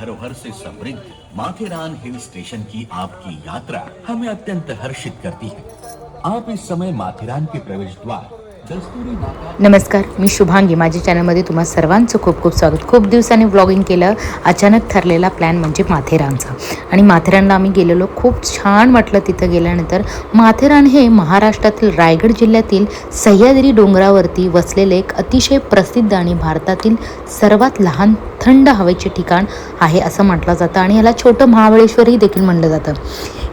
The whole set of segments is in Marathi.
धरोहर से समृद्ध माथेरान हिल स्टेशन की आपकी यात्रा हमें अत्यंत हर्षित करती है। आप इस समय माथेरान के प्रवेश द्वार दस्तूरी नाका। नमस्कार, मी शुभांगी. माझ्या चॅनलमध्ये तुम्हा सर्वांचं खूप खूप स्वागत. खूप दिवसांनी व्लॉगिंग केलं. अचानक ठरलेला प्लॅन म्हणजे माथेरानचा. आणि माथेरानला आम्ही गेलेलो. खूप छान वाटलं तिथं गेल्यानंतर. माथेरान हे महाराष्ट्रातील रायगड जिल्ह्यातील सह्याद्री डोंगरावरती वसलेले एक अतिशय प्रसिद्ध आणि भारतातील सर्वात लहान थंड हवेचे ठिकाण आहे असं म्हटलं जातं. आणि याला छोटं महाबळेश्वरही देखील म्हणलं जातं.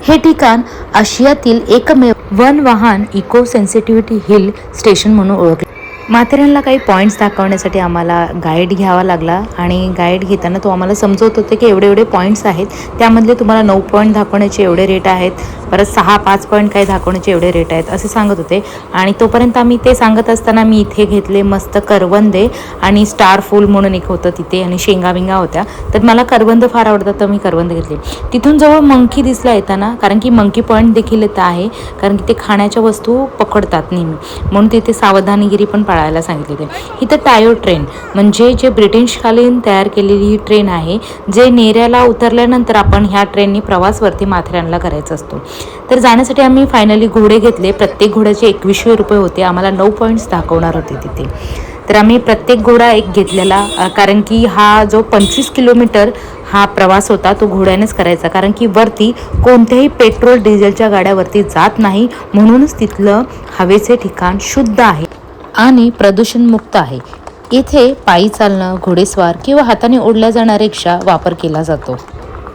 हे ठिकाण आशियातील एकमेव वन वाहन इको सेन्सिटिव्हिटी हिल स्टेशन म्हणून ओळखले. माथेरानला काही पॉईंट्स दाखवण्यासाठी आम्हाला गाईड घ्यावा लागला. आणि गाईड घेताना तो आम्हाला समजवत होते की एवढे एवढे पॉईंट्स आहेत, त्यामधले तुम्हाला 9 पॉईंट दाखवण्याचे एवढे रेट आहेत, परत 6-5 पॉईंट काही दाखवण्याचे एवढे रेट आहेत असे सांगत होते. आणि तोपर्यंत आम्ही ते सांगत असताना मी इथे घेतले मस्त करवंदे आणि स्टार फूल म्हणून एक होतं तिथे, आणि शेंगा बिंगा होत्या. तर मला करवंद फार आवडतात, तर मी करवंद घेतले. तिथून जवळ मंकी दिसला येताना, कारण की मंकी पॉईंट देखील इथं आहे, कारण की ते खाण्याच्या वस्तू पकडतात नेहमी, म्हणून तिथे सावधानगिरी पण पाळायला सांगितले. इथं टायो ट्रेन म्हणजे जे ब्रिटिशकालीन तयार केलेली ही ट्रेन आहे, जे नेऱ्याला उतरल्यानंतर आपण ह्या ट्रेननी प्रवासवरती माथेरानला करायचा असतो. तर जाण्यासाठी आम्ही फायनली घोडे घेतले. प्रत्येक घोड्याचे 2100 रुपये होते. आम्हाला 9 पॉईंट्स दाखवणार होते तिथे. तर आम्ही प्रत्येक घोडा एक घेतलेला, कारण की हा जो 25 किलोमीटर हा प्रवास होता तो घोड्यानेच करायचा, कारण की वरती कोणत्याही पेट्रोल डिझेलच्या गाड्यावरती जात नाही, म्हणूनच तिथलं हवेचे ठिकाण शुद्ध आहे आणि प्रदूषणमुक्त आहे. इथे पायी चालणं, घोडेस्वार किंवा हाताने ओढल्या जाणाऱ्या रिक्षा वापर केला जातो.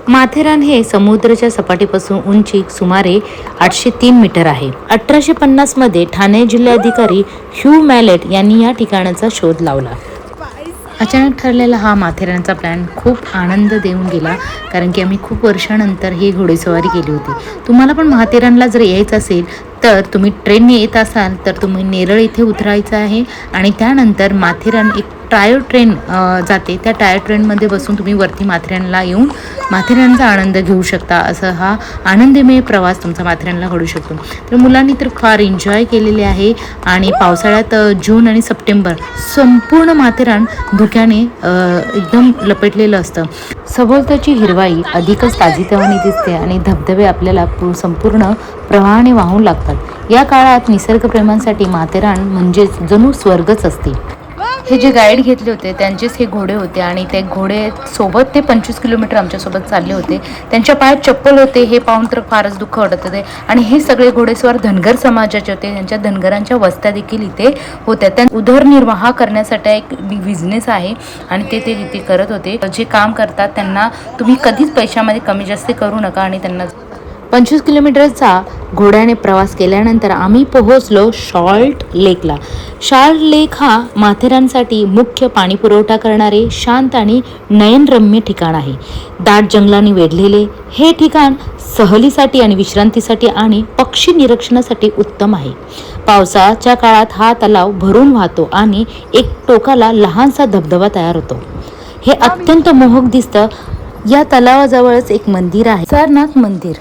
माथेरान हे समुद्राच्या सपाटीपासून उंची सुमारे 803 मीटर आहे. 1850 मध्ये ठाणे जिल्हाधिकारी ह्यू मॅलेट यांनी या ठिकाणाचा शोध लावला. अचानक ठरलेला हा माथेरानचा प्लॅन खूप आनंद देऊन गेला, कारण की आम्ही खूप वर्षानंतर ही घोडेस्वारी केली होती. तुम्हाला पण माथेरानला जर यायचं असेल तर तुम्ही ट्रेनने येत असाल तर तुम्ही नेरळ इथे उतरायचं आहे, आणि त्यानंतर माथेरान एक टायो ट्रेन जाते, त्या टायो ट्रेनमध्ये बसून तुम्ही वरती माथेरानला येऊन माथेरानचा आनंद घेऊ शकता. असं हा आनंदमय प्रवास तुमचा माथेरानला घडू शकतो. तर मुलांनी तर फार एन्जॉय केलेले आहे. आणि पावसाळ्यात जून आणि सप्टेंबर संपूर्ण माथेरान धुक्याने एकदम लपेटलेलं असतं. सभोवताची हिरवाई अधिकच ताजीतवानी दिसते आणि धबधबे आपल्याला संपूर्ण प्रवाहाने वाहून लागतात. या काळात निसर्गप्रेमांसाठी माथेरान म्हणजेच जणू स्वर्गच असते. हे जे गाईड घेतले होते त्यांचेच हे घोडे होते, आणि ते घोडे सोबत ते 25 किलोमीटर आमच्यासोबत चालले होते. त्यांच्या पायात चप्पल होते, हे पाहून तर फारच दुःख वाटत होते. आणि हे सगळे घोडेस्वार धनगर समाजाचे होते. त्यांच्या धनगरांच्या वस्त्या देखील इथे होत्या. त्या उदरनिर्वाह करण्यासाठी एक बिझनेस आहे, आणि ते तिथे करत होते. जे काम करतात त्यांना तुम्ही कधीच पैशामध्ये कमी जास्त करू नका. आणि त्यांना 25 किलोमीटरचा घोड्याने प्रवास केल्यानंतर आम्ही पोहोचलो शॉल्ट लेकला. शॉल्ट लेक हा माथेरानसाठी मुख्य पाणी पुरवठा करणारे शांत आणि नयनरम्य ठिकाण आहे. दाट जंगलाने वेढलेले हे ठिकाण सहलीसाठी आणि विश्रांतीसाठी आणि पक्षी निरीक्षणासाठी उत्तम आहे. पावसाच्या काळात हा तलाव भरून वाहतो आणि एक टोकाला लहानसा धबधबा तयार होतो. हे अत्यंत मोहक दिसतं. या तलावाजवळच एक मंदिर आहे, सारनाथ मंदिर.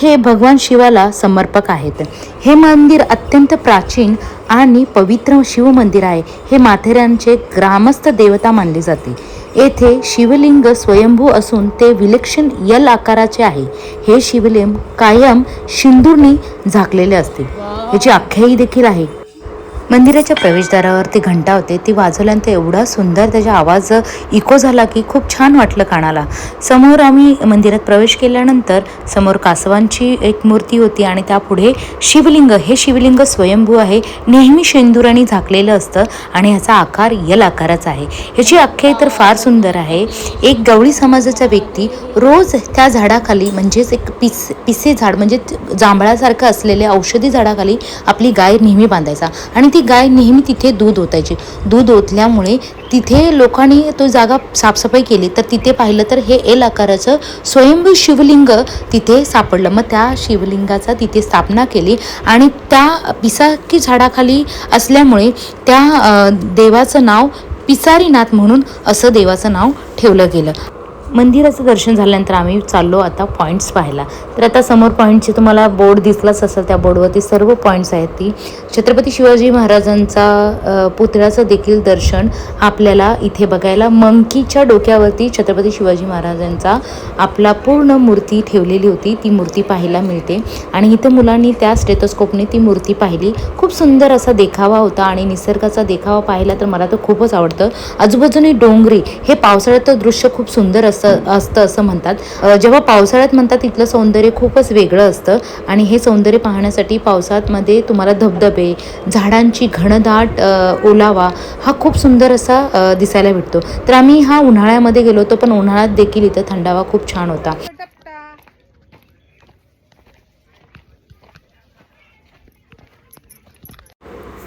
हे भगवान शिवाला समर्पक आहेत. हे मंदिर अत्यंत प्राचीन आणि पवित्र शिव मंदिर आहे. हे माथेरानचे ग्रामस्थ देवता मानले जाते. येथे शिवलिंग स्वयंभू असून ते विलक्षण यल आकाराचे आहे. हे शिवलिंग कायम सिंदूरने झाकलेले असते. याची आख्यायी देखील आहे. मंदिराच्या प्रवेशद्वारावरती घंटा होते, ती वाजवल्यानंतर एवढा सुंदर त्याचा आवाज इको झाला की खूप छान वाटलं कानाला. समोर आम्ही मंदिरात प्रवेश केल्यानंतर समोर कासवांची एक मूर्ती होती, आणि त्यापुढे शिवलिंग. हे शिवलिंग स्वयंभू आहे, नेहमी शेंदुराने झाकलेलं असतं, आणि ह्याचा आकार यल आकाराचा आहे. ह्याची आख्यायी तर फार सुंदर आहे. एक गवळी समाजाचा व्यक्ती रोज त्या झाडाखाली, म्हणजेच एक पिसे झाड म्हणजे जांभळासारखं असलेल्या औषधी झाडाखाली आपली गाय नेहमी बांधायचा, आणि ती गाय नेहमी तिथे दूध ओतायची. दूध ओतल्यामुळे तिथे लोकांनी तो जागा साफसफाई केली, तर तिथे पाहिलं तर हे एल आकाराचं स्वयंभू शिवलिंग तिथे सापडलं. मग त्या शिवलिंगाचा तिथे स्थापना केली, आणि त्या पिसाकी झाडाखाली असल्यामुळे त्या देवाचं नाव पिसारीनाथ म्हणून असं देवाचं नाव ठेवलं गेलं. मंदिराचं दर्शन झाल्यानंतर आम्ही चाललो आता पॉईंट्स पाहायला. तर आता समोर पॉईंटचे तुम्हाला बोर्ड दिसलाच असेल, त्या बोर्डवरती सर्व पॉईंट्स आहेत. ती छत्रपती शिवाजी महाराजांचा पुतळ्याचं देखील दर्शन आपल्याला इथे बघायला. मंकीच्या डोक्यावरती छत्रपती शिवाजी महाराजांचा आपला पूर्ण मूर्ती ठेवलेली होती, ती मूर्ती पाहायला मिळते. आणि इथं मुलांनी त्या स्टेथोस्कोपने ती मूर्ती पाहिली. खूप सुंदर असा देखावा होता आणि निसर्गाचा देखावा पाहिला तर मला तर खूपच आवडतं. आजूबाजूने डोंगरी, हे पावसाळ्यात दृश्य खूप सुंदर असतं असं म्हणतात. जेव्हा पावसाळ्यात म्हणतात तिथलं सौंदर्य खूपच वेगळं असतं आणि हे सौंदर्य पाहण्यासाठी पावसाळ्यामध्ये तुम्हाला धबधबे, झाडांची घनदाट ओलावा हा खूप सुंदर असा दिसायला भेटतो. तर आम्ही हा उन्हाळ्यामध्ये गेलो होतो, पण उन्हाळ्यात देखील इथं थंडावा खूप छान होता.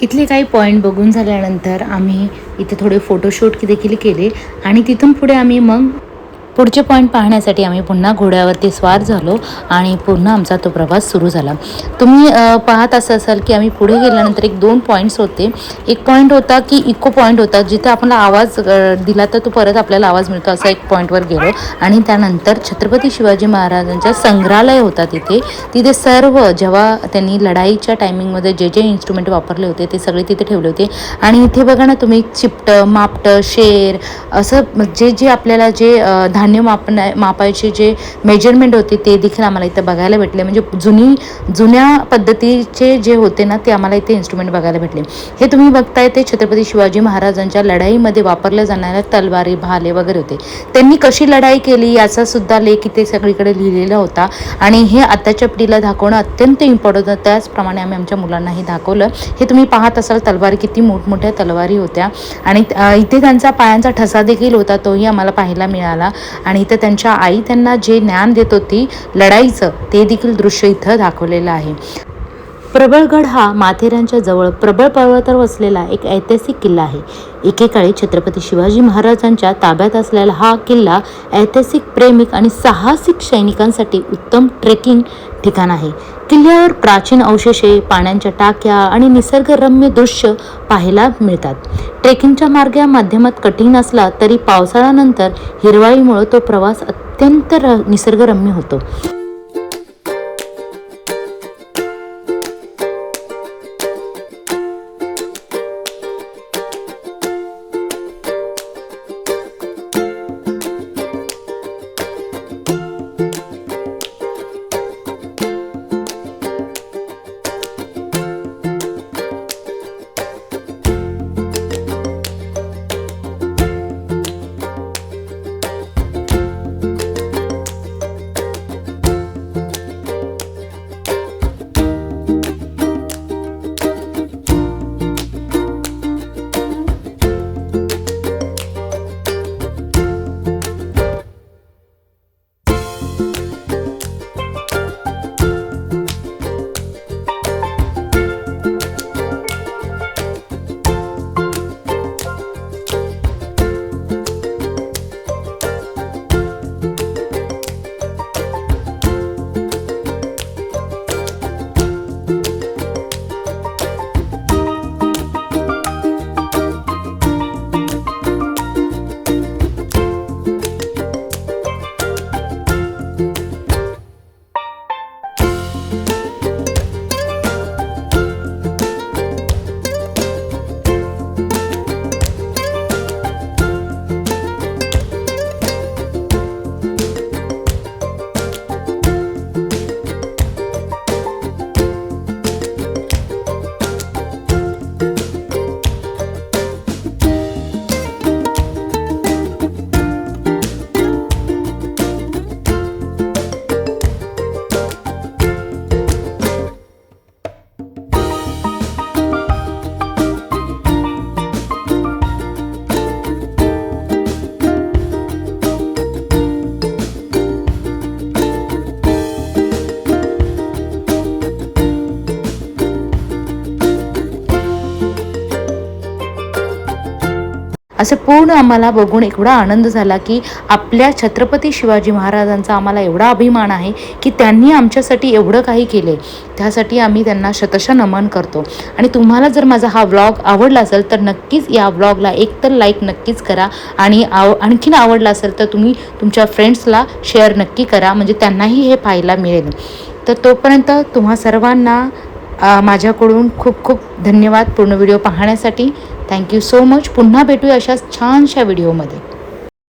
इथले काही पॉईंट बघून झाल्यानंतर आम्ही इथे थोडे फोटोशूट देखील केले आणि तिथून पुढे आम्ही मग पुढचे पॉईंट पाहण्यासाठी आम्ही पुन्हा घोड्यावरती स्वार झालो आणि पुन्हा आमचा तो प्रवास सुरू झाला. तुम्ही पाहत असाल की आम्ही पुढे गेल्यानंतर एक 2 पॉईंट्स होते. एक पॉईंट होता की इको पॉईंट होता, जिथे आपला आवाज दिला तर तो परत आपल्याला आवाज मिळतो, असा एक पॉईंटवर गेलो. आणि त्यानंतर छत्रपती शिवाजी महाराजांचा संग्रहालय होता तिथे सर्व जेव्हा त्यांनी लढाईच्या टायमिंगमध्ये जे इन्स्ट्रुमेंट वापरले होते ते सगळे तिथे ठेवले होते. आणि इथे बघा ना तुम्ही, चिपटं, मापटं, शेर, असं जे आपल्याला जे धान्य मापायचे जे मेजरमेंट होते ते देखील आम्हाला इथं बघायला भेटले. म्हणजे जुन्या पद्धतीचे जे होते ना ते आम्हाला इथे इन्स्ट्रुमेंट बघायला भेटले. हे तुम्ही बघताय ते छत्रपती शिवाजी महाराजांच्या लढाईमध्ये वापरल्या जाणाऱ्या तलवारी, भाले वगैरे होते. त्यांनी कशी लढाई केली याचा सुद्धा लेख इथे सगळीकडे लिहिलेला होता आणि हे आताच्या पिढीला दाखवणं अत्यंत इम्पॉर्टंट होतं. त्याचप्रमाणे आम्ही आमच्या मुलांनाही दाखवलं. हे तुम्ही पाहत असाल तलवारी, किती मोठमोठ्या तलवारी होत्या आणि इथे त्यांचा पायांचा ठसा देखील होता, तोही आम्हाला पाहायला मिळाला. आणि इथं त्यांच्या आई त्यांना जे ज्ञान देत होती लढाईचं ते देखील दृश्य इथं दाखवलेलं आहे. प्रबळगड हा माथेरानच्या जवळ प्रबळ पर्वतावर वसलेला एक ऐतिहासिक किल्ला आहे. एकेकाळी छत्रपती शिवाजी महाराजांच्या ताब्यात असलेला हा किल्ला ऐतिहासिक, प्रेमिक आणि साहसिक सैनिकांसाठी उत्तम ट्रेकिंग ठिकाण आहे. किल्ल्यावर प्राचीन अवशेषे, पाण्याच्या टाक्या आणि निसर्गरम्य दृश्य पाहायला मिळतात. ट्रेकिंगचा मार्ग या माध्यमात कठीण असला तरी पावसाळ्यानंतर हिरवाईमुळे तो प्रवास अत्यंत निसर्गरम्य होतो. असं पूर्ण आम्हाला बघून एवढा आनंद झाला की आपल्या छत्रपती शिवाजी महाराजांचा आम्हाला एवढा अभिमान आहे की त्यांनी आमच्यासाठी एवढं काही केले. त्यासाठी आम्ही त्यांना शतशः नमन करतो. आणि तुम्हाला जर माझा हा व्लॉग आवडला असेल तर नक्कीच या व्लॉगला एक तर लाईक नक्कीच करा आणि आणखीन आवडला असेल तर तुम्ही तुमच्या फ्रेंड्सला शेअर नक्की करा, म्हणजे त्यांनाही हे पाहायला मिळेल. तर तोपर्यंत तुम्हा सर्वांना माझ्याकडून खूप खूप धन्यवाद पूर्ण व्हिडिओ पाहण्यासाठी. Thank you so much. पुन्हा भेटूया अशाच छानशा व्हिडिओमध्ये.